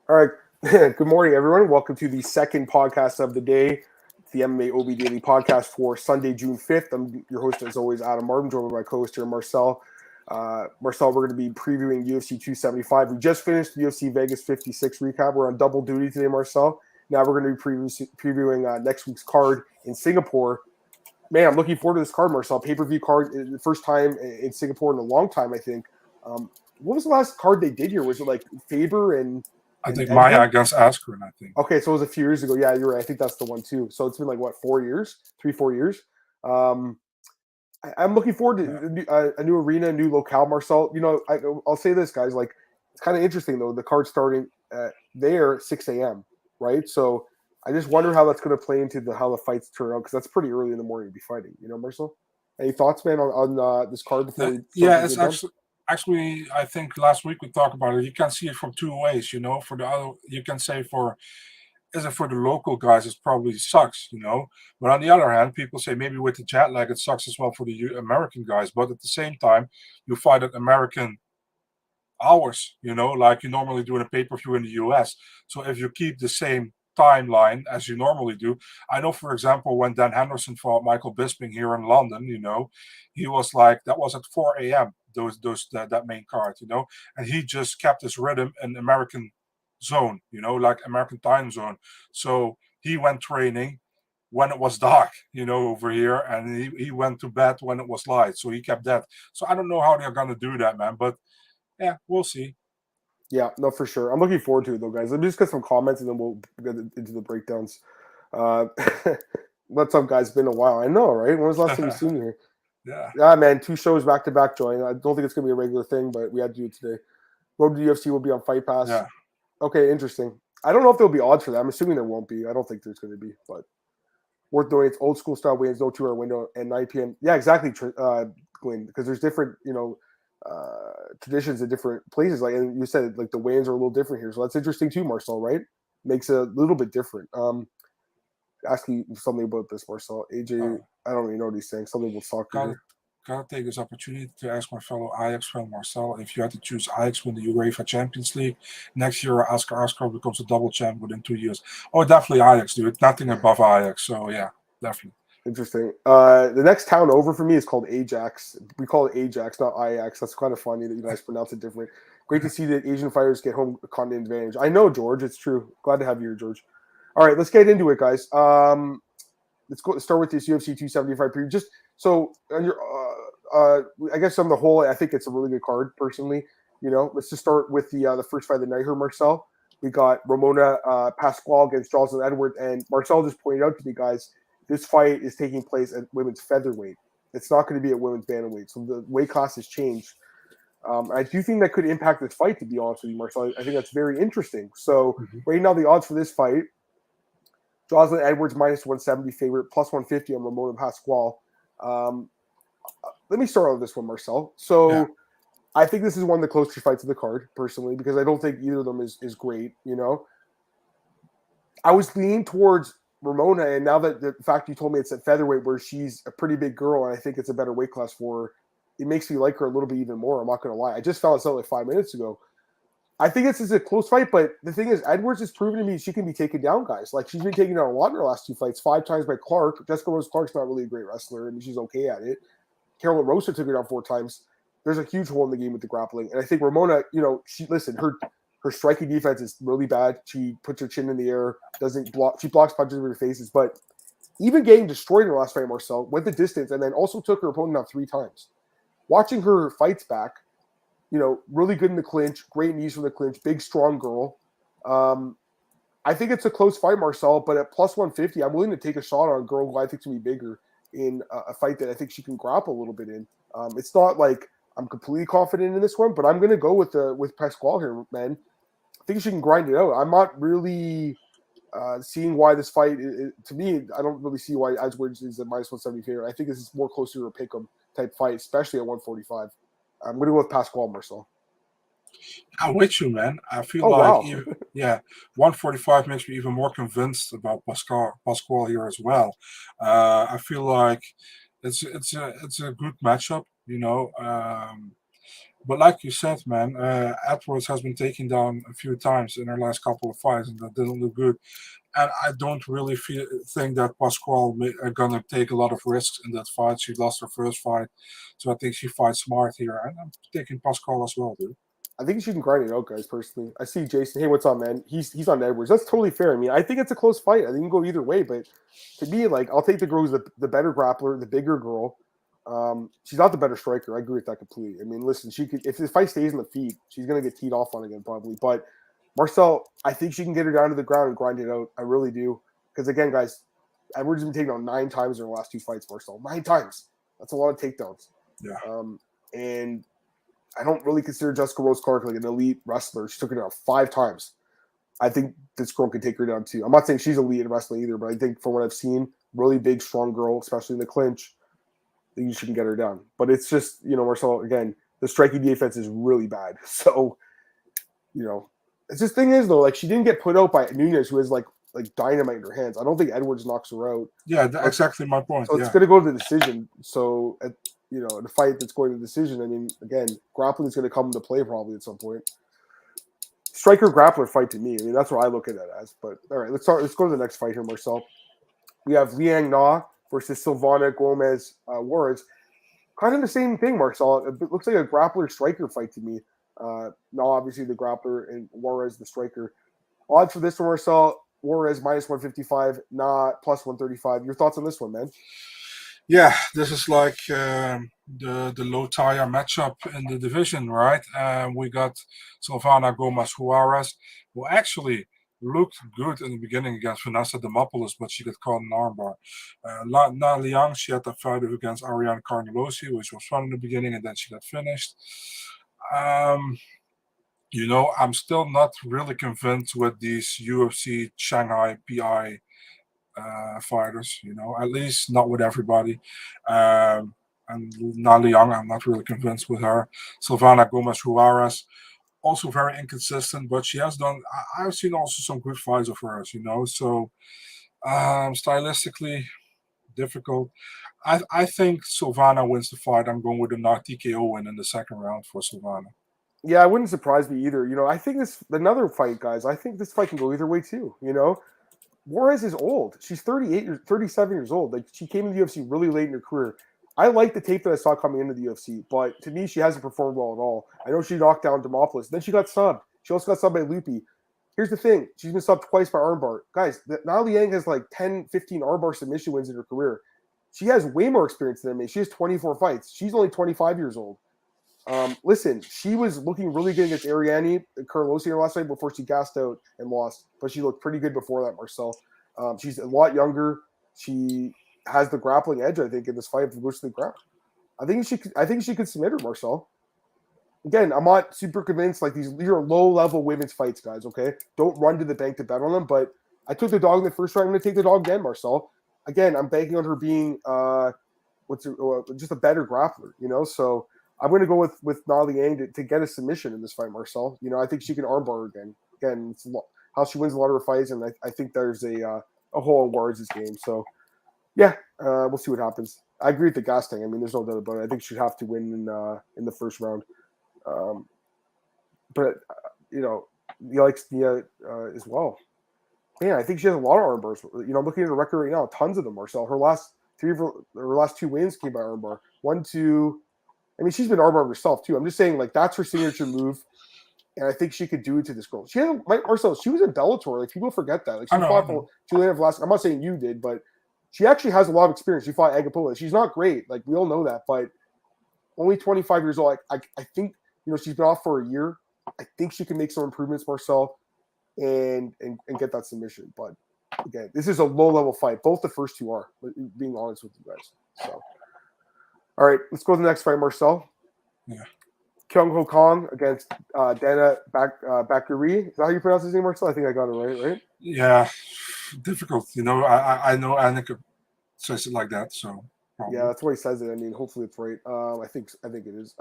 All right. Good morning, everyone. Welcome to the second podcast of the day, the MMAOB Daily Podcast for Sunday, June 5th. I'm your host, as always, Adam Martin, joined by my co-host here, Marcel. Marcel, we're going to be previewing UFC 275. We just finished the UFC Vegas 56 recap. We're on double duty today, Marcel. Now we're going to be previewing next week's card in Singapore. Man, I'm looking forward to this card, Marcel. Pay-per-view card, the first time in Singapore in a long time, I think. What was the last card they did here? Was it like Faber and I think Maya against Askren, I think. Okay, so it was a few years ago. Yeah, you're right. I think that's the one too. So it's been like, what, 4 years? 3-4 years? I'm looking forward to a new arena, new locale, Marcel. You know, I'll say this, guys. Like, it's kind of interesting, though. The card's starting there at 6 a.m., right? So I just wonder how that's going to play into how the fights turn out, because that's pretty early in the morning to be fighting. You know, Marcel? Any thoughts, man, on this card before we Yeah, it's actually, I think last week we talked about it. You can see it from two ways, you know. For the other, you can say is it for the local guys, it probably sucks, you know. But on the other hand, people say maybe with the jet lag, it sucks as well for the American guys. But at the same time, you fight at American hours, you know, like you normally do in a pay-per-view in the US. So if you keep the same timeline as you normally do, I know, for example, when Dan Henderson fought Michael Bisping here in London, you know, he was like, that was at 4 a.m. That main card, you know, and he just kept his rhythm in American zone, you know, like American time zone. So he went training when it was dark, you know, over here, and he went to bed when it was light. So he kept that. So I don't know how they're gonna do that, man, but yeah, we'll see. Yeah, no, for sure. I'm looking forward to it, though, guys. Let me just get some comments, and then we'll get into the breakdowns. What's up, guys? It's been a while. I know, right? When was the last time you seen me here? Yeah, man. 2 shows back to back, Joy. I don't think it's gonna be a regular thing, but we had to do it today. Road to UFC will be on Fight Pass. Yeah. Okay, interesting. I don't know if there'll be odds for that. I'm assuming there won't be. I don't think there's going to be, but worth knowing. It's old school style weigh-ins, no 2-hour window, and 9 p.m. Yeah, exactly, Glenn. Because there's different, traditions in different places. Like, and you said, like, the weigh-ins are a little different here, so that's interesting too, Marcel. Right? Makes it a little bit different. Asking something about this, Marcel. AJ, I don't really know what he's saying. Something about soccer. Gotta take this opportunity to ask my fellow Ajax fan Marcel, if you had to choose Ajax win the UEFA Champions League next year, Oscar becomes a double champ within 2 years. Oh, definitely Ajax, dude. Nothing above Ajax. So yeah, definitely. Interesting. The next town over for me is called Ajax. We call it Ajax, not Ajax. That's kind of funny that you guys pronounce it different. Great to see that Asian fighters get home continent advantage. I know, George. It's true. Glad to have you here, George. All right, let's get into it, guys. Let's start with this UFC 275 preview. Just so on your, I guess on the whole, I think it's a really good card, personally. You know, let's just start with the first fight of the night here, Marcel. We got Ramona Pascual against Joselyne Edwards, and Marcel just pointed out to me, guys, this fight is taking place at women's featherweight. It's not going to be at women's bantamweight, so the weight class has changed. I do think that could impact this fight, to be honest with you, Marcel. I think that's very interesting. So right now, the odds for this fight: Joselyne Edwards minus 170 favorite, plus 150 on Ramona Pascual. Let me start with this one, Marcel. So I think this is one of the closer fights of the card, personally, because I don't think either of them is great. You know, I was leaning towards Ramona, and now that the fact you told me it's at featherweight, where she's a pretty big girl, and I think it's a better weight class for her, it makes me like her a little bit even more. I'm not going to lie. I just found this out like 5 minutes ago. I think this is a close fight, but the thing is, Edwards has proven to me she can be taken down, guys. Like, she's been taken down a lot in her last 2 fights, 5 times by Clark. Jessica Rose Clark's not really a great wrestler. I mean, she's okay at it. Carolyn Rosa took her down 4 times. There's a huge hole in the game with the grappling. And I think Ramona, you know, her striking defense is really bad. She puts her chin in the air, doesn't block. She blocks punches with her faces. But even getting destroyed in her last fight, Marcel, went the distance and then also took her opponent out 3 times. Watching her fights back, you know, really good in the clinch, great knees from the clinch, big, strong girl. I think it's a close fight, Marcel, but at plus 150, I'm willing to take a shot on a girl who I think is going to be bigger in a fight that I think she can grapple a little bit in. It's not like I'm completely confident in this one, but I'm going to go with Pascual here, man. I think she can grind it out. I'm not really seeing why this fight, to me, I don't really see why Edwards is a minus 170 favorite. I think this is more closer to a pick'em type fight, especially at 145. I'm going to go with Pascual, Marcel. I'm with you, man. I feel 145 makes me even more convinced about Pascual here as well. I feel like it's a good matchup, you know. But like you said, man, Edwards has been taken down a few times in her last couple of fights, and that didn't look good. And I don't really think that Pascual are gonna take a lot of risks in that fight. She lost her first fight, so I think she fights smart here. And I'm taking Pascual as well, dude. I think she can grind it out, guys. Personally, I see Jason. Hey, what's up, man? He's on Edwards. That's totally fair. I mean, I think it's a close fight. I think it can go either way. But to me, like, I'll take the girl who's the better grappler, the bigger girl. She's not the better striker. I agree with that completely. I mean, listen, she could if the fight stays in the feet, she's gonna get teed off on again probably. But Marcel, I think she can get her down to the ground and grind it out. I really do. Because again, guys, Edwards has been taken out 9 times in her last 2 fights. Marcel, 9 times. That's a lot of takedowns. Yeah. And I don't really consider Jessica Rose Clark like an elite wrestler. She took her down 5 times. I think this girl can take her down too. I'm not saying she's elite in wrestling either, but I think from what I've seen, really big, strong girl, especially in the clinch, I think she can get her down. But it's just, Marcel, again, the striking defense is really bad. So, it's just thing is though, like she didn't get put out by Nunez, who has like dynamite in her hands. I don't think Edwards knocks her out. Yeah, exactly my point. So it's going to go to the decision. So, the fight that's going to decision, I mean, again, grappling is going to come into play probably at some point. Striker grappler fight to me. I mean, that's what I look at it as. But all right, let's go to the next fight here, Marcel. We have Liang versus Silvana Gomez Juarez. Kind of the same thing, Marcel. It looks like a grappler striker fight to me. Obviously the grappler and Juarez the striker. Odds for this one, Marcel. Juarez minus 155, plus 135. Your thoughts on this one, man? Yeah, this is like the low tire matchup in the division, right? We got Silvana Gomez Juarez, who actually looked good in the beginning against Vanessa Demopoulos, but she got caught in an armbar. Liang, she had that fight against Ariane Carnelosi, which was fun in the beginning, and then she got finished. I'm still not really convinced with these UFC Shanghai PI fighters, at least not with everybody. And Liang, I'm not really convinced with her. Silvana Gomez Juarez, also very inconsistent, but she has done. I've seen also some good fights of hers, So stylistically difficult. I think Silvana wins the fight. I'm going with a TKO win in the second round for Silvana. Yeah, it wouldn't surprise me either. I think another fight, guys. I think this fight can go either way too. Juarez is old. She's 37 years old. Like she came into the UFC really late in her career. I like the tape that I saw coming into the UFC, but to me, she hasn't performed well at all. I know she knocked down Demopoulos. Then she got subbed. She also got subbed by Lupi. Here's the thing. She's been subbed twice by armbar. Guys, now Liang has like 10, 15 armbar submission wins in her career. She has way more experience than me. She has 24 fights. She's only 25 years old. Listen, she was looking really good against Ariane Carnelosi her last night before she gassed out and lost, but she looked pretty good before that, Marcel. She's a lot younger. She has the grappling edge, I think, in this fight versus the ground. I think she could submit her, Marcel. Again, I'm not super convinced. Like these are low-level women's fights, guys. Okay, don't run to the bank to bet on them. But I took the dog in the first round. I'm going to take the dog again, Marcel. Again, I'm banking on her being just a better grappler. So. I'm going to go with Na Liang to get a submission in this fight, Marcel. I think she can armbar again. Again, it's how she wins a lot of her fights, and I think there's a hole in Juarez's game. So, yeah, we'll see what happens. I agree with the gas thing. I mean, there's no doubt about it. I think she'd have to win in the first round. But he likes Nia as well. Man, I think she has a lot of armbars. I'm looking at her record right now, tons of them, Marcel. Her last 2 wins came by armbar. 1, 2. I mean, she's been armbar herself too. I'm just saying, like that's her signature move, and I think she could do it to this girl. She was in Bellator. Like people forget that. Like she fought for Juliana Velasquez. I'm not saying you did, but she actually has a lot of experience. She fought Agapola. She's not great. Like we all know that, but only 25 years old. I think she's been off for a year. I think she can make some improvements, Marcel, and get that submission. But again, this is a low level fight. Both the first two are. Being honest with you guys. So. All right, let's go to the next fight, Marcel. Yeah. Kang against Danaa Batgerel. Is that how you pronounce his name, Marcel? I think I got it right? Yeah, difficult. I know Annika says it like that, so. Probably. Yeah, that's why he says it. I mean, hopefully it's right. I think it is.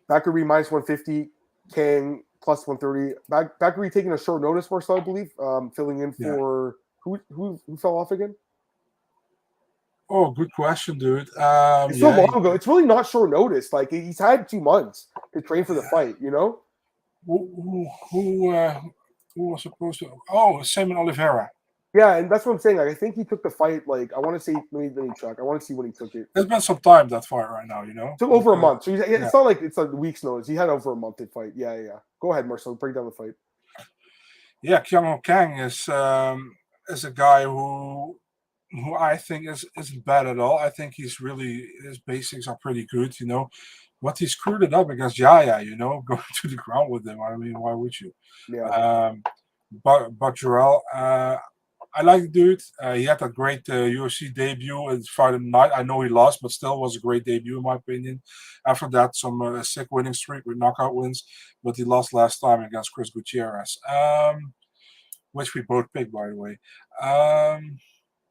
Batgerel minus 150, Kang plus 130. Batgerel taking a short notice, Marcel, I believe, filling in for who fell off again? Oh, good question, dude. It's so long ago. It's really not short notice. Like he's had 2 months to train for the fight. You know. Who was supposed to? Oh, Simon Oliveira. Yeah, and that's what I'm saying. Like I think he took the fight. Like I want to say, let me check. I want to see when he took it. There's been some time that fight right now. You know, Took over a month. So it's not like it's a week's notice. He had over a month to fight. Yeah. Go ahead, Marcel. Break down the fight. Yeah, Kang is a guy who I think isn't bad at all. I think his basics are pretty good. You know, but he screwed it up against Yaya. You know, going to the ground with him. I mean, why would you? Yeah. Batgerel, I like the dude. He had a great UFC debut at Friday night. I know he lost, but still was a great debut in my opinion. After that, some sick winning streak with knockout wins, but he lost last time against Chris Gutierrez, which we both picked, by the way.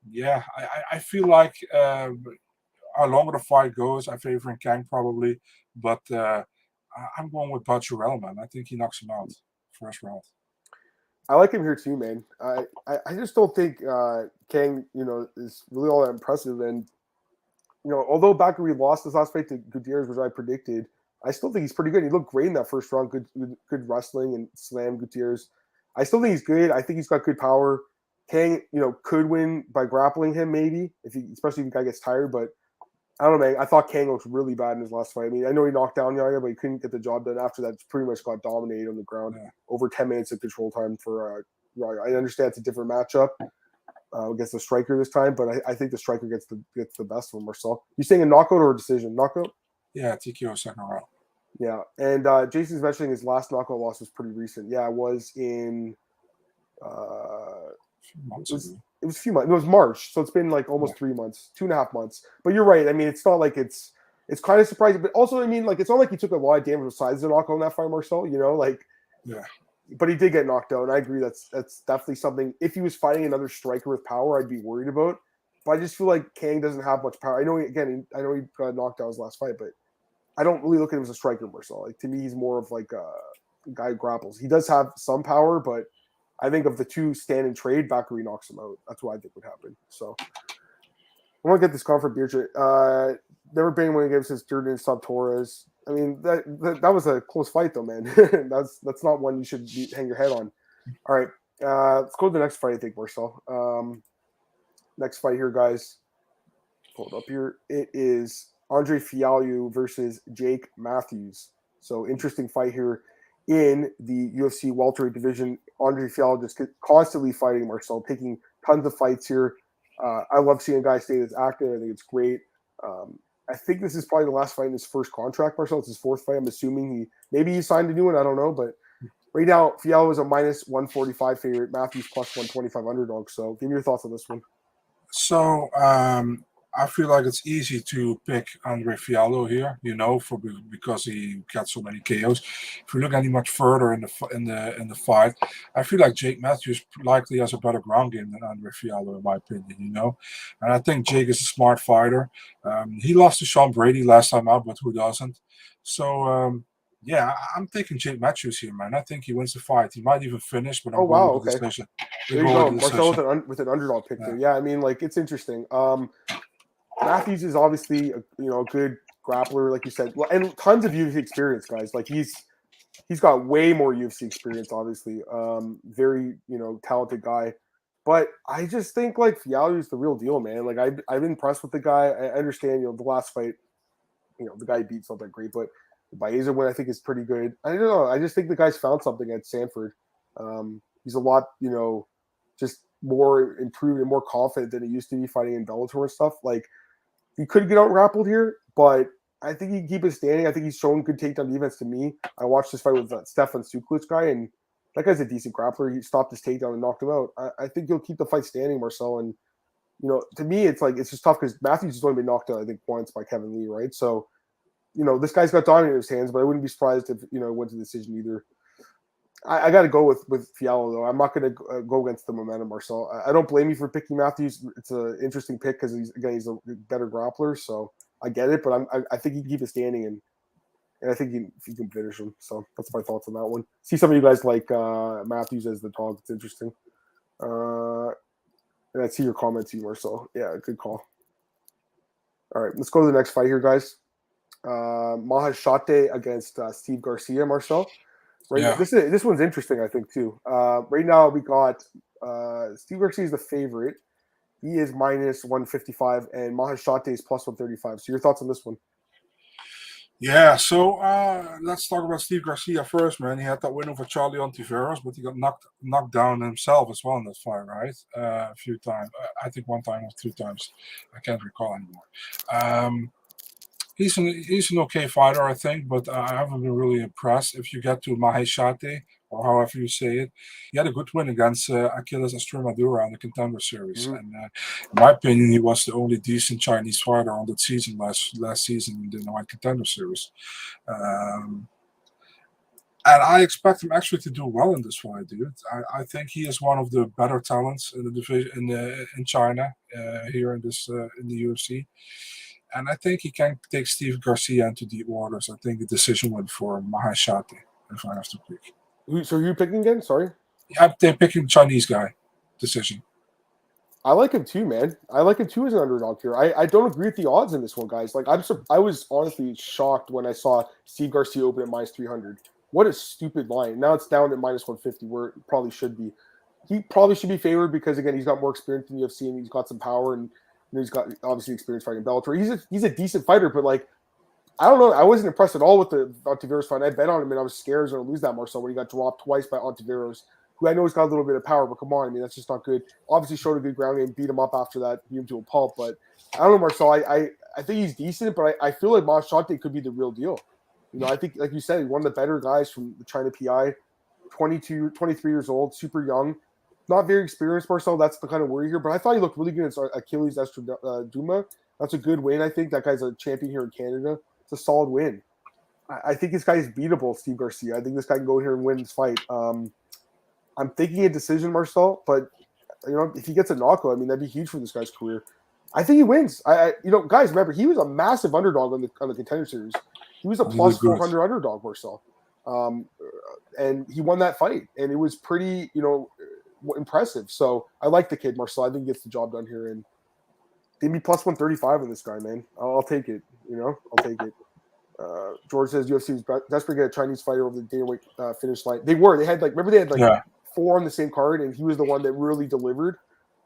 Yeah, I feel like how longer the fight goes, I favor Kang probably, but I'm going with Batgerel, man. I think he knocks him out first round. I like him here too, man. I just don't think Kang, is really all that impressive. And although Bakary lost his last fight to Gutierrez, which I predicted, I still think he's pretty good. He looked great in that first round. Good wrestling and slammed Gutierrez. I still think he's good. I think he's got good power. Kang, could win by grappling him maybe, especially if the guy gets tired. But I don't know, man. I thought Kang looked really bad in his last fight. I mean, I know he knocked down Yaya, but he couldn't get the job done. After that, pretty much got dominated on the ground. Yeah. Over 10 minutes of control time for Yaya. I understand it's a different matchup against the striker this time, but I think the striker gets the best of him. Marcel, you saying a knockout or a decision? Knockout? Yeah, TKO second round. Yeah, and Jason's mentioning his last knockout loss was pretty recent. Yeah, it was in. It was a few months. It was March, so it's been like almost 3 months, 2.5 months. But you're right. I mean, it's not like it's kind of surprising, but also, I mean, like it's not like he took a lot of damage besides the knockout in that fight, Marcel. Yeah. But he did get knocked out, and I agree that's definitely something. If he was fighting another striker with power, I'd be worried about. But I just feel like Kang doesn't have much power. I know he got knocked out his last fight, but I don't really look at him as a striker, Marcel. Like to me, he's more of like a guy who grapples. He does have some power, but I think of the two stand and trade, Bakary knocks him out. That's what I think would happen. So I want to get this call for Beerchit. Never been when he gives his Jordan sub Torres. I mean, that was a close fight, though, man. that's not one you should hang your head on. All right, let's go to the next fight, I think, Marcel. Next fight here, guys. Pull it up here. It is Andre Fialho versus Jake Matthews. So interesting fight here in the UFC welterweight division. Andre Fialho just constantly fighting, Marcel, taking tons of fights here. I love seeing a guy stay this active. I think it's great. I think this is probably the last fight in his first contract, Marcel. It's his fourth fight. I'm assuming he signed a new one. I don't know, but right now Fialho is a minus 145 favorite. Matthews plus 125 underdog. So give me your thoughts on this one. So I feel like it's easy to pick Andre Fialho here, because he got so many KOs. If you look any much further in the fight, I feel like Jake Matthews likely has a better ground game than Andre Fialho, in my opinion. And I think Jake is a smart fighter. He lost to Sean Brady last time out, but who doesn't? So yeah, I'm taking Jake Matthews here, man. I think he wins the fight. He might even finish, but I'm going with the decision. There you go, Marcel with an underdog pick there. Yeah, I mean, like it's interesting. Matthews is obviously a good grappler, like you said, and tons of UFC experience, guys. Like he's got way more UFC experience, obviously. Very talented guy, but I just think like Fialho is the real deal, man. Like I've been impressed with the guy. I understand the last fight, the guy he beat's not that great, but the Baeza win I think is pretty good. I don't know. I just think the guy's found something at Sanford. He's a lot, just more improved and more confident than he used to be fighting in Bellator and stuff. Like he could get out grappled here, but I think he can keep it standing. I think he's shown good takedown defense to me. I watched this fight with that Stefan Suklic guy, and that guy's a decent grappler. He stopped his takedown and knocked him out. I think he'll keep the fight standing, Marcel. And to me, it's just tough because Matthews has only been knocked out, I think, once by Kevin Lee, right? So, this guy's got dominant in his hands, but I wouldn't be surprised if it went to decision either. I got to go with Fialho, though. I'm not going to go against the momentum, Marcel. I don't blame you for picking Matthews. It's an interesting pick because he's a better grappler, so I get it. But I think he can keep it standing, and I think he can finish him. So that's my thoughts on that one. See some of you guys like Matthews as the dog. It's interesting. And I see your comment too, Marcel. Yeah, good call. All right, let's go to the next fight here, guys. Maheshate against Steve Garcia, Marcel. Right, Yeah. this one's interesting, I think, too. Right now, we got Steve Garcia is the favorite. He is minus 155, and Maheshate is plus 135. So, your thoughts on this one? Yeah, so let's talk about Steve Garcia first, man. He had that win over Charlie Ontiveros, but he got knocked down himself as well in that fight, right? A few times. I think one time or two times. I can't recall anymore. He's an okay fighter, I think, but I haven't been really impressed. If you get to Maheshate, or however you say it, he had a good win against Achilles Estremadura on the Contender Series, and in my opinion, he was the only decent Chinese fighter on that season last season in the White Contender Series. And I expect him actually to do well in this fight, dude. I think he is one of the better talents in the division in China here in the UFC. And I think he can take Steve Garcia into the orders. I think the decision went for Maheshate, if I have to pick. So who are you picking again? Sorry? I'm picking Chinese guy. Decision. I like him too, man. I like him too as an underdog here. I don't agree with the odds in this one, guys. Like I was honestly shocked when I saw Steve Garcia open at minus 300. What a stupid line. Now it's down at minus 150, where it probably should be. He probably should be favored because again he's got more experience in the UFC and he's got some power and he's got obviously experience fighting Bellator. He's a decent fighter, but like I don't know. I wasn't impressed at all with the Ontiveros fight. I bet on him and I was scared he was going to lose that Marcel when he got dropped twice by Ontiveros, who I know has got a little bit of power, but come on, I mean that's just not good. Obviously showed a good ground game, beat him up after that, beat him to a pulp. But I don't know, Marcel. I think he's decent, but I feel like Maheshate could be the real deal. You know, I think, like you said, he's one of the better guys from the China PI, 23 years old, super young, not very experienced, Marcel. That's the kind of worry here. But I thought he looked really good against Achilles Estraduma. That's a good win, I think. That guy's a champion here in Canada. It's a solid win. I think this guy is beatable, Steve Garcia. I think this guy can go here and win this fight. I'm thinking a decision, Marcel, but you know, if he gets a knockout, I mean, that'd be huge for this guy's career. I think he wins. Guys, remember he was a massive underdog on the Contender Series. He was a plus 400 underdog, Marcel, and he won that fight, and it was pretty, impressive. So I like the kid, Marcel. I think he gets the job done here, and give me plus 135 on this guy, man. I'll take it. I'll take it. George says UFC was desperate to get a Chinese fighter over the Dana White finish line. They had four on the same card, and he was the one that really delivered.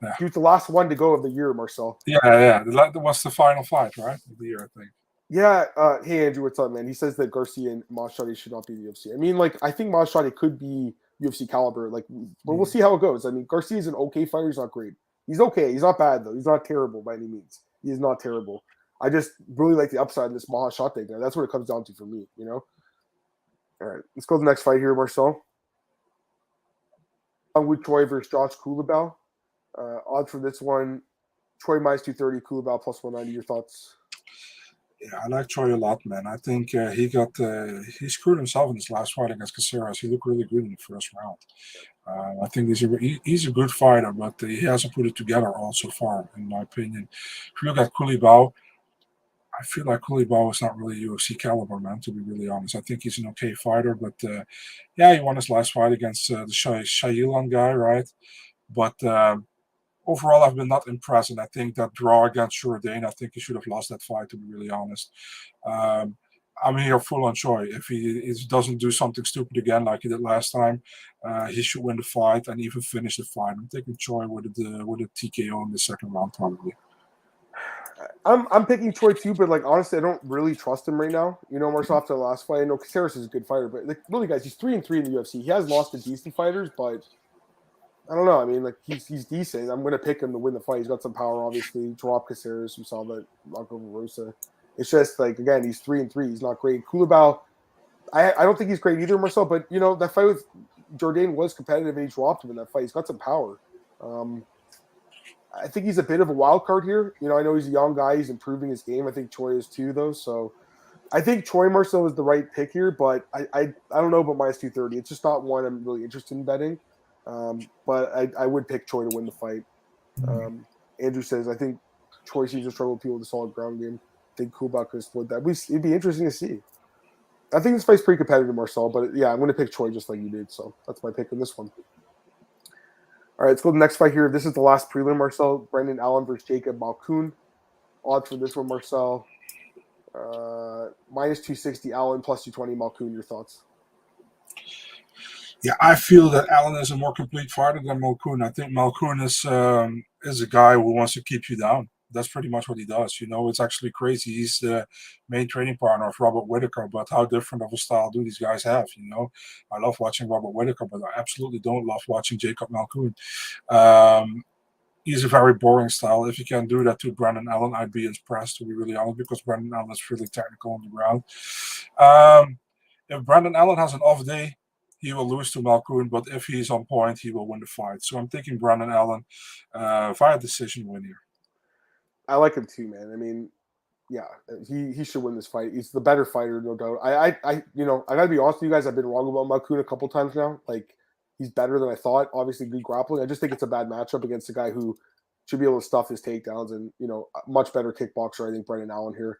Yeah. He was the last one to go of the year, Marcel. Yeah. That was the final fight, right? Of the year, I think. Yeah. Hey, Andrew, what's up, man? He says that Garcia and Maheshate should not be the UFC. I mean, I think Maheshate could be UFC caliber. But we'll see how it goes. I mean, Garcia's an okay fighter. He's not great. He's okay. He's not bad, though. He's not terrible by any means. He is not terrible. I just really like the upside in this Maheshate guy. That's what it comes down to for me, All right, let's go to the next fight here, Marcel. With Choi versus Josh Culibao. Odds for this one, Choi minus 230, Culibao plus 190. Your thoughts? Yeah, I like Choi a lot, man. I think he screwed himself in his last fight against Caceres. He looked really good in the first round. I think he's a good fighter, but he hasn't put it together all so far, in my opinion. If you look at Culibao, I feel like Culibao is not really UFC caliber, man, to be really honest. I think he's an okay fighter, but he won his last fight against the Shailan guy, right? But overall, I've been not impressed, and I think that draw against Jourdain, I think he should have lost that fight, to be really honest. I'm here full on Choi. If he doesn't do something stupid again like he did last time, he should win the fight and even finish the fight. I'm taking Choi with a TKO in the second round, probably. I'm picking Choi too, but honestly, I don't really trust him right now. Marcel, after the last fight, I know Caceres is a good fighter, but really, guys, he's 3-3 in the UFC. He has lost to decent fighters, but I don't know. I mean, he's decent. I'm going to pick him to win the fight. He's got some power, obviously. Drop Caceres, we saw that knock over Rosa. It's just again, he's 3-3. He's not great. Culibao, I don't think he's great either, Marcel. But that fight with Jourdain was competitive, and he dropped him in that fight. He's got some power. I think he's a bit of a wild card here. I know he's a young guy. He's improving his game. I think Choi is too, though. So I think Choi, Marcel, is the right pick here, but I don't know about minus 230. It's just not one I'm really interested in betting. But I would pick Choi to win the fight. Andrew says, I think Choi seems to struggle with people with a solid ground game. I think Culibao could exploit that. It'd be interesting to see. I think this fight's pretty competitive, Marcel, but yeah, I'm going to pick Choi just like you did. So that's my pick in this one. All right, let's go to the next fight here. This is the last prelim, Marcel. Brendan Allen versus Jacob Malkoun. Odds for this one, Marcel. Minus 260 Allen, plus 220 Malkoun. Your thoughts? Yeah, I feel that Allen is a more complete fighter than Malkoun. I think Malkoun is a guy who wants to keep you down. That's pretty much what he does. It's actually crazy. He's the main training partner of Robert Whittaker, but how different of a style do these guys have? I love watching Robert Whittaker, but I absolutely don't love watching Jacob Malkoun. He's a very boring style. If you can do that to Brandon Allen, I'd be impressed, to be really honest, because Brandon Allen is really technical on the ground. If Brandon Allen has an off day, he will lose to Malkoun, but if he's on point, he will win the fight. So I'm thinking Brandon Allen via decision win here. I like him too, man. I mean, yeah, he should win this fight. He's the better fighter, no doubt. I gotta be honest with you guys. I've been wrong about Malkoun a couple times now. Like, he's better than I thought. Obviously, good grappling. I just think it's a bad matchup against a guy who should be able to stuff his takedowns and much better kickboxer. I think Brandon Allen here.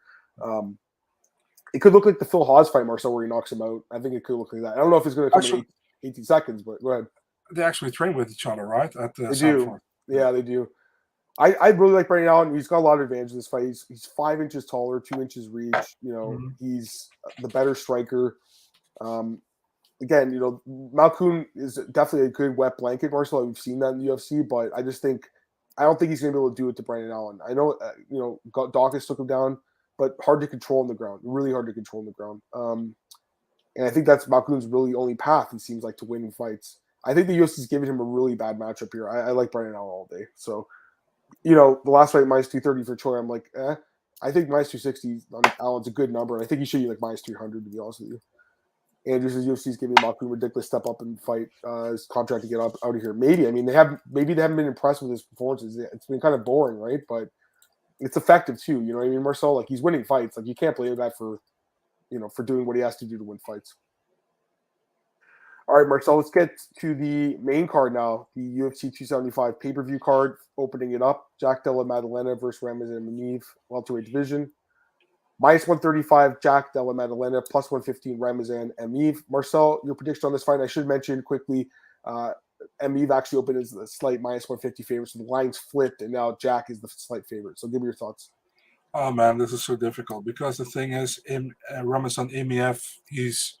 It could look like the Phil Hawes fight, Marcel, where he knocks him out. I think it could look like that. I don't know if it's going to come in 18 seconds, but go ahead. They actually train with each other, right? They do. Yeah, they do. I really like Brandon Allen. He's got a lot of advantage in this fight. He's 5 inches taller, 2 inches reach. He's the better striker. Again, Malkoun is definitely a good wet blanket, Marcel. We've seen that in the UFC, but I don't think he's going to be able to do it to Brandon Allen. I know, Dawkins took him down, but hard to control on the ground. Really hard to control on the ground. And I think that's Malkoun's really only path, it seems like, to winning fights. I think the UFC's giving him a really bad matchup here. I like Brandon Allen all day. So, the last fight, minus 230 for Choi, I'm like, I think minus 260 on Allen's a good number. And I think he should be like minus 300, to be honest with you. Andrews says UFC's giving Malkoun a ridiculous step up and fight his contract to get out of here. Maybe. I mean, they haven't been impressed with his performances. It's been kind of boring, right? But it's effective too. You know what I mean, Marcel? Like, he's winning fights. Like, you can't blame that for doing what he has to do to win fights. All right, Marcel, let's get to the main card now. The UFC 275 pay-per-view card, opening it up. Jack Della Maddalena versus Ramazan and Emeev, welterweight division. Minus 135, Jack Della Maddalena, plus 115, Ramazan and Emeev. Marcel, your prediction on this fight, I should mention quickly, Emeev actually opened as a slight minus 150 favorite, so the line's flipped, and now Jack is the slight favorite. So give me your thoughts. Oh, man, this is so difficult because the thing is, Ramazan Emeev, he's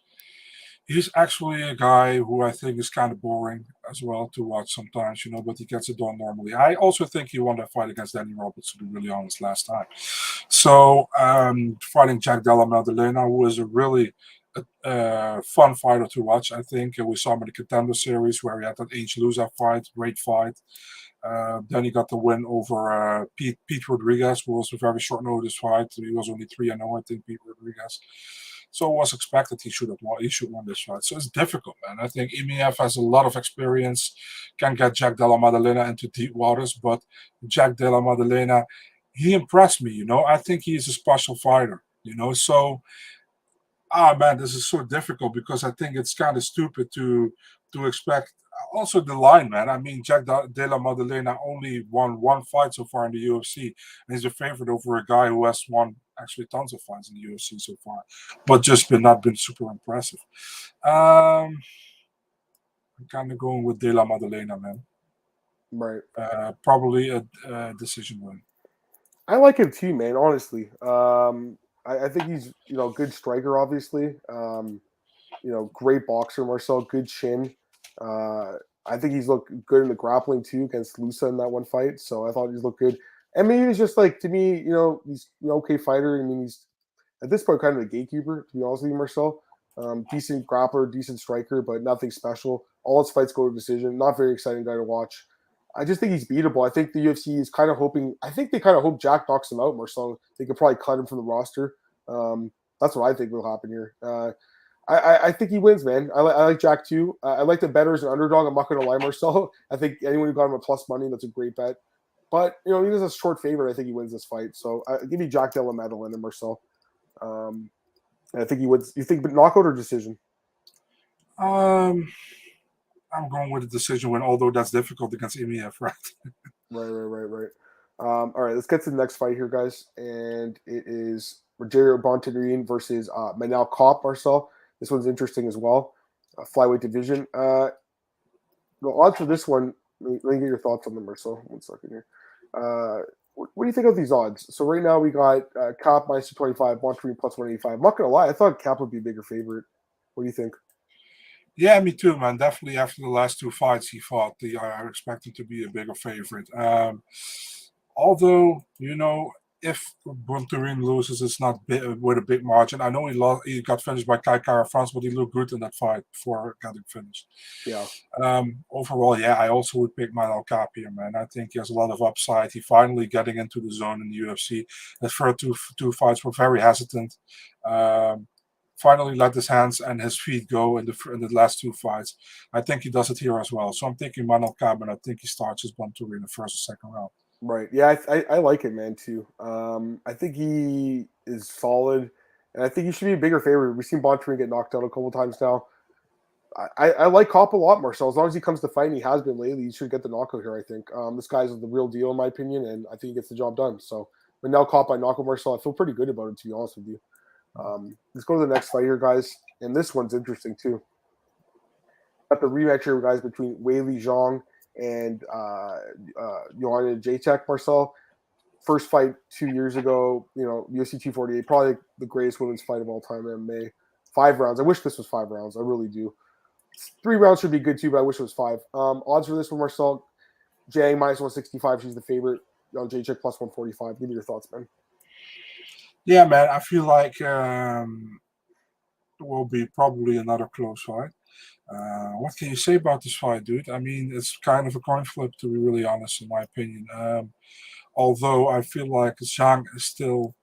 actually a guy who I think is kind of boring as well to watch sometimes, but he gets it done normally. I also think he won that fight against Danny Roberts, to be really honest, last time. So fighting Jack Della Maddalena, who is a really fun fighter to watch, I think. We saw him in the Contender Series where he had that Age Loser fight, great fight. Then he got the win over Pete Rodriguez, who was a very short notice fight. He was only 3-0, I think, Pete Rodriguez. So it was expected he should won this fight. So it's difficult, man. I think Emeev has a lot of experience, can get Jack Della Maddalena into deep waters, but Jack Della Maddalena, he impressed me, I think he is a special fighter, So, man, this is so difficult because I think it's kind of stupid to expect. Also the line, man. I mean, Jack Della Maddalena only won one fight so far in the UFC, and he's a favorite over a guy who has won actually tons of fights in the UFC so far, but just not been super impressive. I'm kind of going with Della Maddalena, man. Right. Probably a decision win. I like him too, man. Honestly, I think he's a good striker, obviously. Great boxer, Marcel. Good chin. I think he's looked good in the grappling too against Lusa in that one fight. So I thought he's looked good. And maybe he's just like, to me, he's an okay fighter. I mean, he's at this point kind of a gatekeeper, to be honest with you, Marcel. Decent grappler, decent striker, but nothing special. All his fights go to decision. Not very exciting guy to watch. I just think he's beatable. I think the UFC is kind of hoping. I think they kind of hope Jack knocks him out, Marcel. They could probably cut him from the roster. That's what I think will happen here. I think he wins, man. I like Jack too. I like the better as an underdog. I'm not going to lie, Marcel. I think anyone who got him a plus money, that's a great bet. But he is a short favorite. I think he wins this fight. So give me Jack Della Maddalena, Marcel. And I think he wins. You think knockout or decision? I'm going with a decision win, although that's difficult against Emeev, right? Right. All right, let's get to the next fight here, guys. And it is Rogerio Bontorin versus Manel Kape, Marcel. This one's interesting as well. Flyweight division. The odds for this one, let me get your thoughts on them, Marcel. 1 second here. What do you think of these odds? So right now we got Kape minus 225, Bontorin plus 185. I'm not gonna lie, I thought Kape would be a bigger favorite. What do you think? Yeah, me too, man. Definitely after the last two fights he fought, I expect him to be a bigger favorite. Although, if Bontorin loses, it's not with a big margin. I know he got finished by Kai Kara France, but he looked good in that fight before getting finished. Yeah. Overall, yeah, I also would pick Manel Kape here, man. I think he has a lot of upside. He finally getting into the zone in the UFC. His first two fights were very hesitant. Finally let his hands and his feet go in the last two fights. I think he does it here as well. So I'm thinking Manel Kape, and I think he starts his Bontorin in the first or second round. Right. Yeah, I like it, man, too. I think he is solid, and I think he should be a bigger favorite. We've seen Bontorin get knocked out a couple times now. I like Kape a lot, Marcel. As long as he comes to fight, and he has been lately, he should get the knockout here, I think. This guy's the real deal, in my opinion, and I think he gets the job done. So, but now Kape by knockout, Marcel, I feel pretty good about it, to be honest with you. Let's go to the next fight here, guys. And this one's interesting, too. Got the rematch here, guys, between Weili Zhang and Joanna Jacek, Marcel. First fight 2 years ago, UFC 248, probably the greatest women's fight of all time in MMA. 5 rounds. I wish this was 5 rounds. I really do. 3 rounds should be good too, but I wish it was 5. Odds for this one, Marcel. Jang minus 165. She's the favorite. Jacek plus 145. Give me your thoughts, man. Yeah, man. I feel like it will be probably another close fight. What can you say about this fight, dude? I mean, it's kind of a coin flip, to be really honest, in my opinion. Although I feel like Zhang is still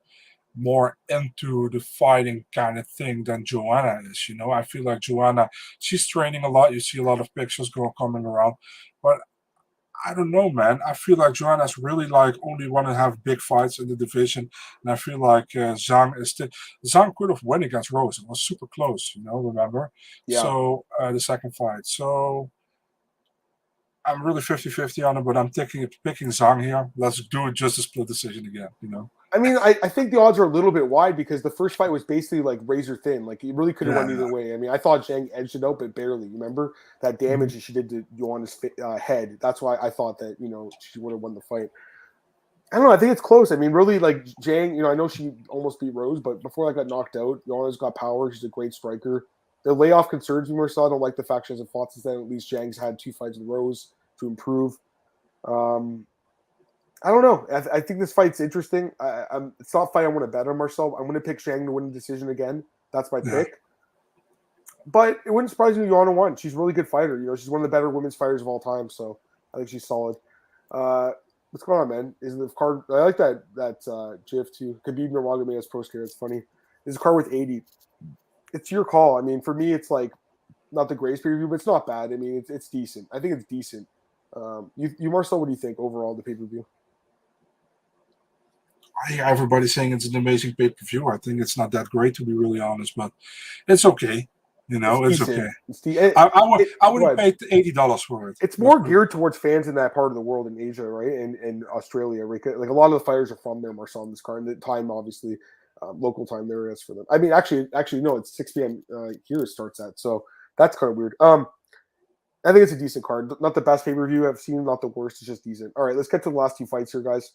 more into the fighting kind of thing than Joanna is. I feel like Joanna, she's training a lot. You see a lot of pictures coming around, but I don't know, man. I feel like Joanna's really only want to have big fights in the division, and I feel like Zhang is still. Zhang could have won against Rose. It was super close, remember? Yeah. So the second fight. So I'm really 50-50 on it, but I'm picking Zhang here. Let's do it just a split decision again, I mean, I think the odds are a little bit wide because the first fight was basically razor thin. It really could have won either way. I mean, I thought Zhang edged it out, but barely. Remember that damage that she did to Joanna's head? That's why I thought that, she would have won the fight. I don't know. I think it's close. I mean, really, Zhang, I know she almost beat Rose, but before I got knocked out, Joanna's got power. She's a great striker. The layoff concerns me more so. I don't like the fact she hasn't fought since then. At least Zhang's had 2 fights with Rose to improve. I don't know. I think this fight's interesting. It's not a fight I want to bet on, Marcel. I'm going to pick Zhang to win the decision again. That's my pick. But it wouldn't surprise me if Joanna won. She's a really good fighter. She's one of the better women's fighters of all time. So I think she's solid. What's going on, man? Is the card? I like that GIF too. Khabib Nurmagomedov's pro scare. It's funny. Is a card with 80. It's your call. I mean, for me, it's not the greatest pay-per-view, but it's not bad. I mean, it's decent. I think it's decent. You Marcel, what do you think overall the pay-per-view? I hear everybody saying it's an amazing pay-per-view. I think it's not that great, to be really honest, but it's okay. It's okay. I wouldn't pay $80 for it. It's more geared towards fans in that part of the world, in Asia, right, and Australia. Right? A lot of the fighters are from there, Marcel, in this card. And the time, obviously, local time there is for them. I mean, actually, no, it's 6 p.m. Here it starts at, so that's kind of weird. I think it's a decent card. Not the best pay-per-view I've seen, not the worst. It's just decent. All right, let's get to the last 2 fights here, guys.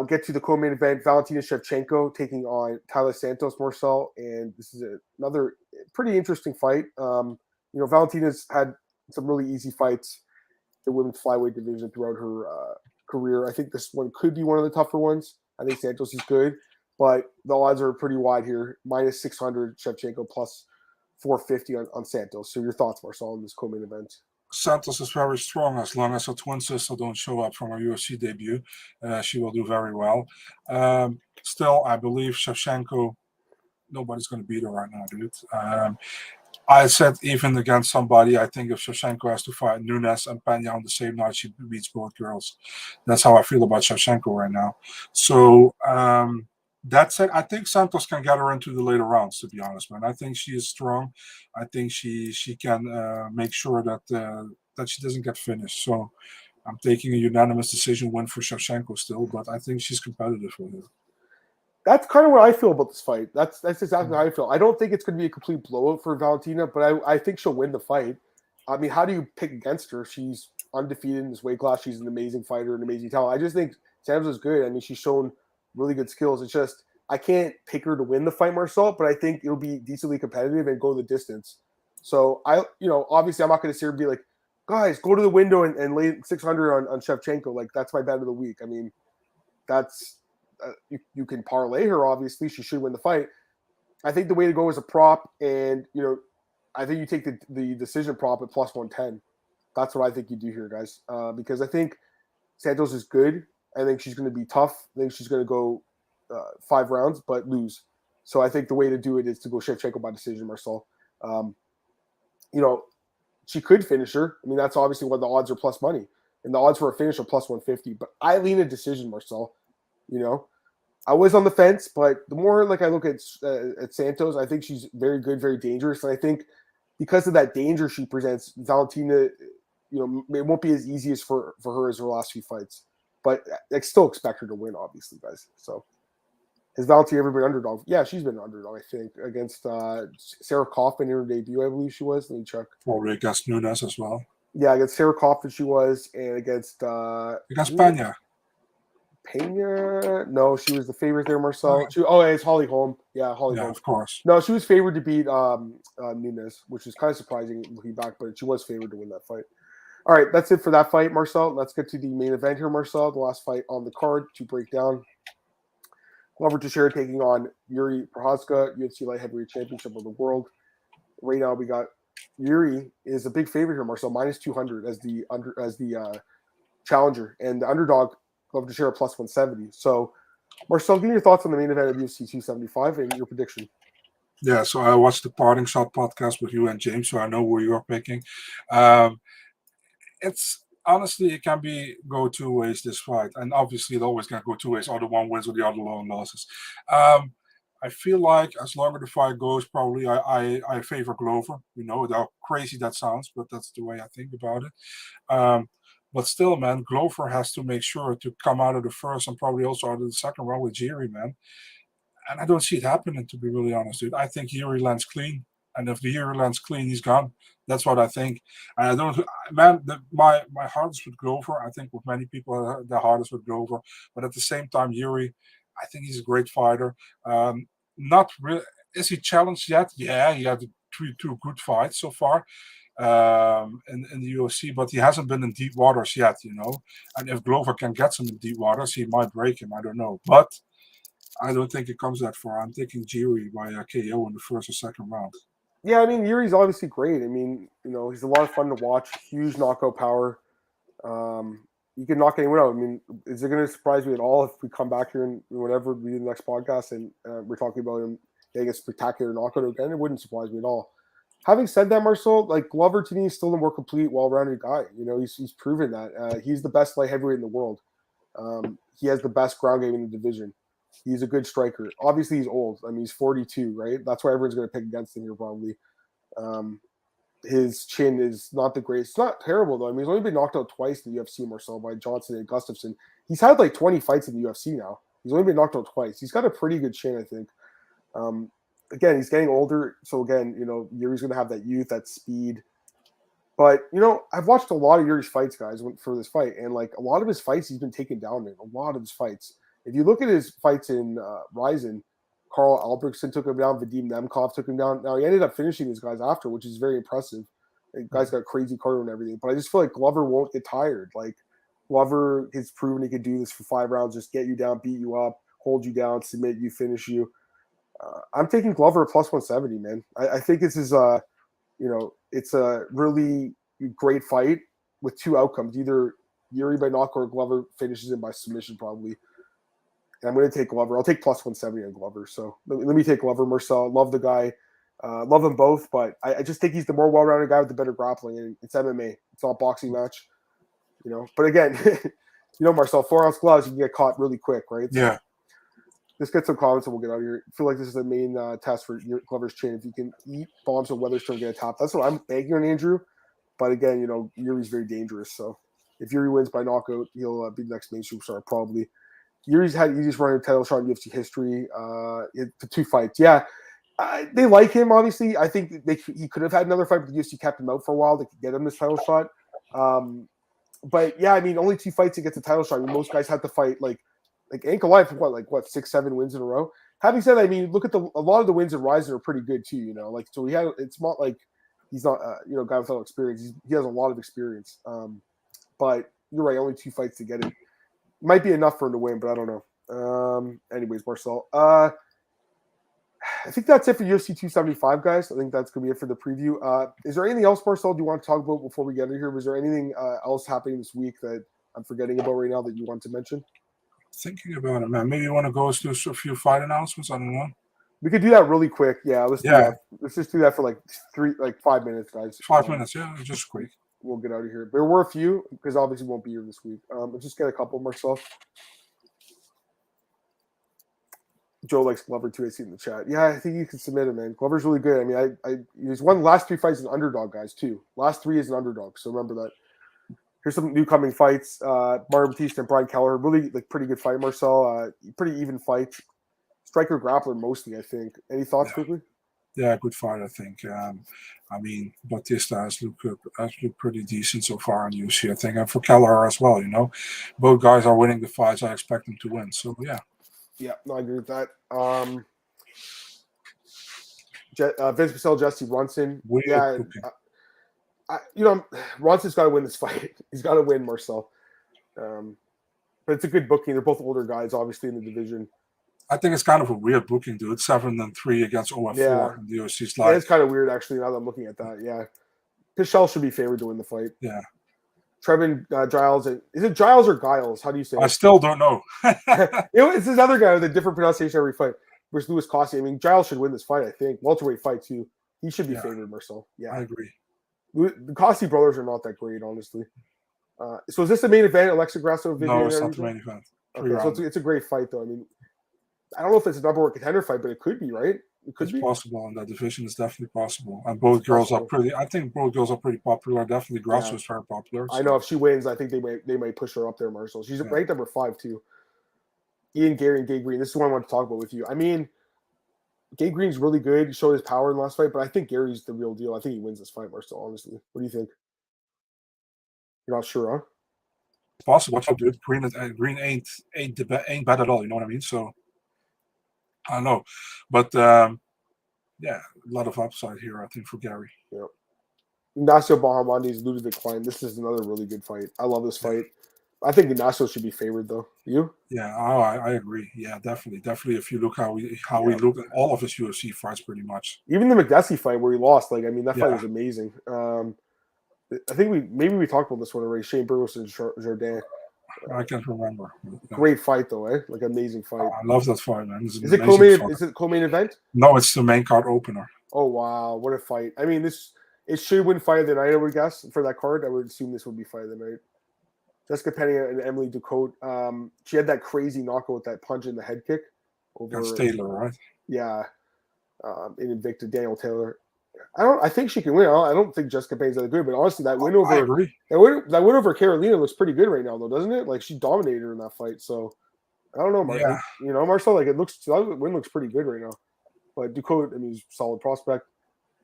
Get to the co-main event. Valentina Shevchenko taking on Taila Santos, Marcel, and this is another pretty interesting fight. Valentina's had some really easy fights in the women's flyweight division throughout her career. I think this one could be one of the tougher ones. I think Santos is good, but the odds are pretty wide here. Minus 600 Shevchenko, plus 450 on Santos. So your thoughts, Marcel, on this co-main event? Santos is very strong. As long as her twin sister don't show up from her UFC debut, she will do very well. Still, I believe Shevchenko, nobody's going to beat her right now, dude. I said even against somebody, I think if Shevchenko has to fight Nunes and Pena on the same night, she beats both girls. That's how I feel about Shevchenko right now. So that said, I think Santos can get her into the later rounds, to be honest, man. I think she is strong. I think she can make sure that she doesn't get finished. So I'm taking a unanimous decision win for Shevchenko still, but I think she's competitive with her. That's kind of what I feel about this fight. That's exactly how I feel. I don't think it's going to be a complete blowout for Valentina, but I think she'll win the fight. I mean, how do you pick against her? She's undefeated in this weight class. She's an amazing fighter, an amazing talent. I just think Santos is good. I mean, she's shown really good skills. It's just I can't pick her to win the fight, Marcel, but I think it'll be decently competitive and go the distance. So obviously I'm not going to sit here and be like, guys, go to the window and lay 600 on Shevchenko. Like, that's my bet of the week. I mean, that's you can parlay her. Obviously, she should win the fight. I think the way to go is a prop, and I think you take the decision prop at plus 110. That's what I think you do here, guys, because I think Santos is good. I think she's going to be tough. I think she's going to go 5 rounds, but lose. So I think the way to do it is to go Shevchenko by decision, Marcel. She could finish her. I mean, that's obviously what the odds are plus money. And the odds for a finish are plus 150. But I lean a decision, Marcel. I was on the fence, but the more like I look at Santos, I think she's very good, very dangerous. And I think because of that danger she presents, Valentina, it won't be as easy as for her as her last few fights. But I still expect her to win, obviously, guys. So has Valentina ever been underdog? Yeah, she's been an underdog, I think, against Sarah Kaufman in her debut, I believe she was. Let me check. Probably against Nunes as well. Yeah, against Sarah Kaufman she was, and against Pena. Pena? No, she was the favorite there, Marcel. It's Holly Holm. Yeah, Holly Holm. Of course. No, she was favored to beat Nunes, which is kind of surprising looking back, but she was favored to win that fight. All right, that's it for that fight, Marcel. Let's get to the main event here, Marcel. The last fight on the card to break down. Glover Teixeira taking on Jiri Prochazka, UFC Light Heavyweight Championship of the World. Right now, we got Jiri is a big favorite here, Marcel, minus 200 as the challenger, and the underdog Glover Teixeira plus 170. So, Marcel, give me your thoughts on the main event of UFC 275 and your prediction. Yeah, so I watched the Parting Shot podcast with you and James, so I know who you're picking. It's honestly, it can go 2 ways this fight, and obviously it always can go 2 ways. Either one wins or the other one losses. I feel like as longer the fight goes, probably I favor Glover. How crazy that sounds, but that's the way I think about it. But still, man, Glover has to make sure to come out of the first and probably also out of the second round with Jiri, man. And I don't see it happening, to be really honest, dude. I think Jiri lands clean. And if the Jiri lands clean, he's gone. That's what I think. And I don't, man. My heart is with Glover. I think with many people, the heart is with Glover. But at the same time, Jiri, I think he's a great fighter. Not really. Is he challenged yet? Yeah, he had two good fights so far in the UFC, but he hasn't been in deep waters yet. And if Glover can get some in deep waters, he might break him. I don't know, but I don't think it comes that far. I'm taking Jiri by KO in the first or second round. Yeah, I mean, Jiri's obviously great. I mean, he's a lot of fun to watch. Huge knockout power. You can knock anyone out. I mean, is it going to surprise me at all if we come back here and whenever we do the next podcast and we're talking about him getting a spectacular knockout again? It wouldn't surprise me at all. Having said that, Marcel, like Glover to me is still the more complete, well-rounded guy. He's proven that. He's the best light heavyweight in the world. He has the best ground game in the division. He's a good striker. Obviously, he's old. I mean, he's 42, right? That's why everyone's going to pick against him here probably. His chin is not the greatest. It's not terrible, though. I mean, he's only been knocked out twice in the UFC, Marcel, by Johnson and Gustafsson. He's had like 20 fights in the UFC now. He's only been knocked out twice. He's got a pretty good chin, I think. Again, he's getting older. So, again, Jiri's going to have that youth, that speed. But, I've watched a lot of Jiri's fights, guys, for this fight. And, like, a lot of his fights, he's been taken down in. A lot of his fights. If you look at his fights in Ryzen, Carl Albrechtsen took him down. Vadim Nemkov took him down. Now, he ended up finishing these guys after, which is very impressive. The guy's got crazy cardio and everything. But I just feel like Glover won't get tired. Like, Glover has proven he could do this for 5 rounds, just get you down, beat you up, hold you down, submit you, finish you. I'm taking Glover at plus 170, man. I think this is it's a really great fight with 2 outcomes. Either Jiri by knockout or Glover finishes him by submission probably. And I'm going to take Glover. I'll take plus 170 on Glover. So let me take Glover. Marcel, love the guy. Love them both, but I just think he's the more well-rounded guy with the better grappling. And it's MMA. It's not a boxing match. But again, Marcel, 4-ounce gloves, you can get caught really quick, right? So yeah. Let's get some comments and we'll get out of here. I feel like this is the main test for Glover's chin. If you can eat bombs or Weatherstone get a top, that's what I'm banking on Andrew. But again, Jiri's very dangerous. So if Jiri wins by knockout, he'll be the next main superstar probably. Jiri's had the easiest running title shot in UFC history. The 2 fights, yeah. They like him, obviously. I think he could have had another fight, but the UFC kept him out for a while. They could get him this title shot. But yeah, I mean, only 2 fights to get the title shot. I mean, most guys have to fight like Ankalaev, what 6-7 wins in a row. Having said that, I mean, look at a lot of the wins in Ryzen are pretty good too. Like so it's not like he's not guy without experience. He has a lot of experience. But you're right, only 2 fights to get it. Might be enough for him to win, but I don't know. Anyways, Marcel. I think that's it for UFC 275, guys. I think that's going to be it for the preview. Is there anything else, Marcel, do you want to talk about before we get in here? Was there anything else happening this week that I'm forgetting about right now that you want to mention? Thinking about it, man. Maybe you want to go through a few fight announcements. I don't know. We could do that really quick. Yeah, let's do that. Let's just do that for like 5 minutes, guys. 5 minutes, yeah, just quick. We'll get out of here. There were a few because obviously won't be here this week. Let's just get a couple, Marcel. Joe likes Glover too. I see in the chat. Yeah, I think you can submit him, man. Glover's really good. I mean, he's won the last 3 fights as an underdog, guys, too. Last 3 as an underdog, so remember that. Here's some new coming fights. Mario Batista and Brian Keller, really pretty good fight, Marcel. Pretty even fight. Striker grappler mostly, I think. Any thoughts quickly? Yeah, good fight, I think. I mean, Batista has looked pretty decent so far in UFC, I think, and for Keller as well. Both guys are winning the fights. I expect them to win. So yeah. Yeah, no, I agree with that. Vince Marcel, Jesse Brunson. Brunson's got to win this fight. He's got to win, Marcel. But it's a good booking. They're both older guys, obviously, in the division. I think it's kind of a weird booking, dude. 7-3 against 0-4 in the UFC's life. Yeah, it's kind of weird, actually, now that I'm looking at that. Yeah. Pichel should be favored to win the fight. Yeah. Trevin Giles. Is it Giles or Giles? How do you say it? I still don't know. It's this other guy with a different pronunciation every fight versus Louis Costi. I mean, Giles should win this fight, I think. Welterweight fight, too. He should be favored, Marcel. Yeah. I agree. The Costi brothers are not that great, honestly. So is this the main event, Alexa Grasso? No, it's not the main event. Okay, so it's a great fight, though. I mean, I don't know if it's a number one contender fight, but it could be, right? It's possible in that division. It's definitely possible. And both girls are pretty. I think both girls are pretty popular. Definitely, Grasso is very popular. So. I know if she wins, I think they might push her up there, Marcel. She's ranked number 5 too. Ian Gary and Gabe Green. This is what I want to talk about with you. I mean, Gabe Green's really good. He showed his power in the last fight, but I think Gary's the real deal. I think he wins this fight, Marcel. Honestly, what do you think? You're not sure, huh? It's possible. Watch out, dude. Green ain't bad at all. You know what I mean? So. I don't know, but yeah, a lot of upside here, I think, for Gary. Yeah. Ignacio Bahamondi's Luda decline. This is another really good fight. I love this fight. I think Ignacio should be favored, though. You? Yeah, I agree. Yeah, definitely. If you look how we look at all of his UFC fights, pretty much. Even the McDessie fight where he lost, that fight was amazing. I think we talked about this one already. Shane Burgos and Jourdain. I can't remember. Great fight though, eh? Amazing fight. I love that fight, man. Is it co-main event? No, it's the main card opener. Oh wow, what a fight! I mean, it should win fight of the night. I would guess for that card. I would assume this would be fight of the night. Jessica Pena and Emily Ducote. She had that crazy knockout with that punch in the head kick over Taylor, right? Yeah, in Invicta, Daniel Taylor. I think she can win. I don't think Jessica Payne's that good, but honestly, that win over Carolina looks pretty good right now, though, doesn't it? Like she dominated her in that fight. So I don't know, Marcel. Yeah. Marcel, that win looks pretty good right now. But Ducote, I mean, he's a solid prospect.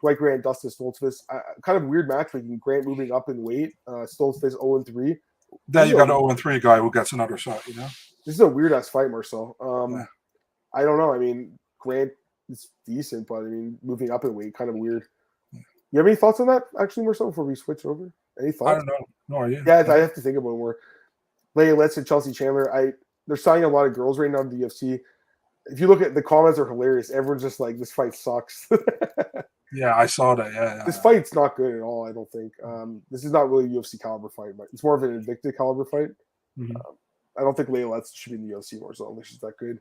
Dwight Grant, Dustin Stoltzfus. Kind of weird match. Like Grant moving up in weight. Stoltzfus 0-3. Then you got an 0-3 guy who gets another shot. This is a weird ass fight, Marcel. I don't know. I mean, Grant. It's decent, but I mean, moving up in weight, kind of weird. You have any thoughts on that, actually, Marcel, before we switch over? Any thoughts? I don't know. No idea. Yeah, I have to think about it more. Leia Letts and Chelsea Chandler. They're signing a lot of girls right now to the UFC. If you look at the comments, are hilarious. Everyone's just like, "This fight sucks." Yeah, I saw that. Yeah. This fight's not good at all. I don't think. This is not really a UFC caliber fight, but it's more of an Invicta caliber fight. Mm-hmm. I don't think Leia Letts should be in the UFC more, so unless she's that good.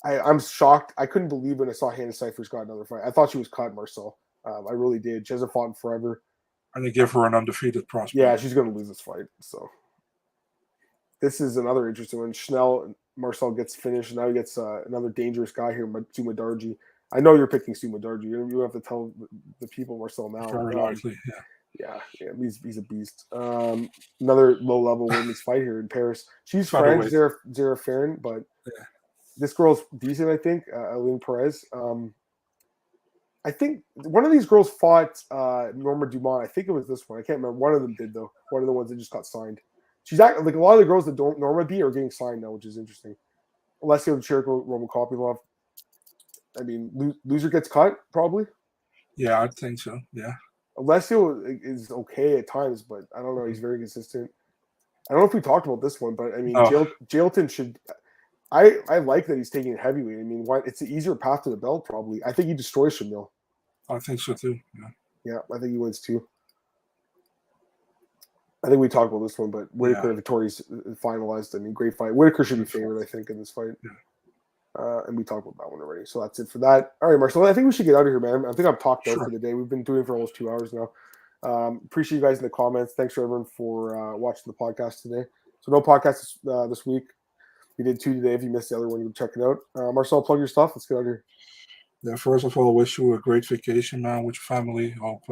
I'm shocked. I couldn't believe when I saw Hannah Cifers got another fight. I thought she was cut, Marcel. I really did. She hasn't fought in forever. And they give her an undefeated prospect. Yeah, she's going to lose this fight. So this is another interesting one. Schnell, Marcel gets finished, and now he gets another dangerous guy here, Suma Darji. I know you're picking Suma Darji. You don't have to tell the people, Marcel, now. Very likely, yeah. He's a beast. Another low-level women's fight here in Paris. She's French, Zara Farron, but this girl's decent, I think. Aline Perez. I think one of these girls fought Norma Dumont. I think it was this one. I can't remember. One of them did, though. One of the ones that just got signed. she's like a lot of the girls that don't normally be are getting signed now, which is interesting. Alessio Chirico, Roman Kopylov. I mean, loser gets cut probably. Yeah, I think so. Yeah. Alessio is okay at times, but I don't know. He's very consistent. I don't know if we talked about this one, but I mean, Jailton should. I like that he's taking heavyweight. I mean, it's the easier path to the belt probably. I think he destroys Shamil. I think so too. Yeah, I think he wins too. I think we talked about this one, but Whitaker and Vittori's finalized. I mean, great fight. Whitaker should be favored, I think, in this fight. Yeah. And we talked about that one already. So that's it for that. All right, Marcel, I think we should get out of here, man. I think I'm talked out for the day. We've been doing it for almost 2 hours now. Appreciate you guys in the comments. Thanks for everyone for watching the podcast today. So no podcast this week. We did 2 today. If you missed the other one, you can check it out. Marcel, plug your stuff. Let's get out of here. Yeah, first of all, I wish you a great vacation, man, with your family. Hope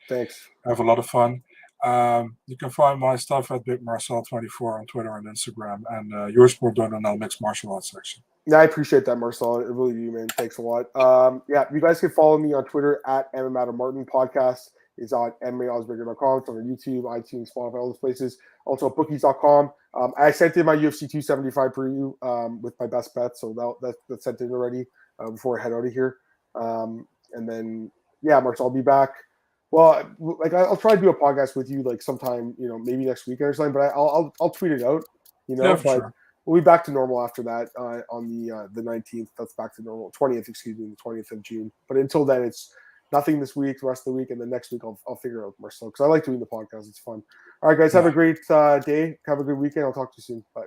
thanks. Have a lot of fun. You can find my stuff at Big Marcel 24 on Twitter and Instagram, and yoursport.nl mixed martial arts section. Yeah, I appreciate that, Marcel. I really do, man. Thanks a lot. You guys can follow me on Twitter at MMAOB Podcast. It's on MMAOBdaily.com. It's on YouTube, iTunes, Spotify, all those places. Also, bookies.com. I sent in my UFC 275 preview with my best bet, so that's sent in already before I head out of here. And then, Marcel, I'll be back. Well, I'll try to do a podcast with you sometime, maybe next weekend or something. But I'll tweet it out, Yeah, for sure. We'll be back to normal after that on the 19th. That's back to normal. 20th, excuse me, the 20th of June. But until then, it's nothing this week, the rest of the week, and then next week I'll figure out Marcel because I like doing the podcast. It's fun. All right, guys, have a great day. Have a good weekend. I'll talk to you soon. Bye.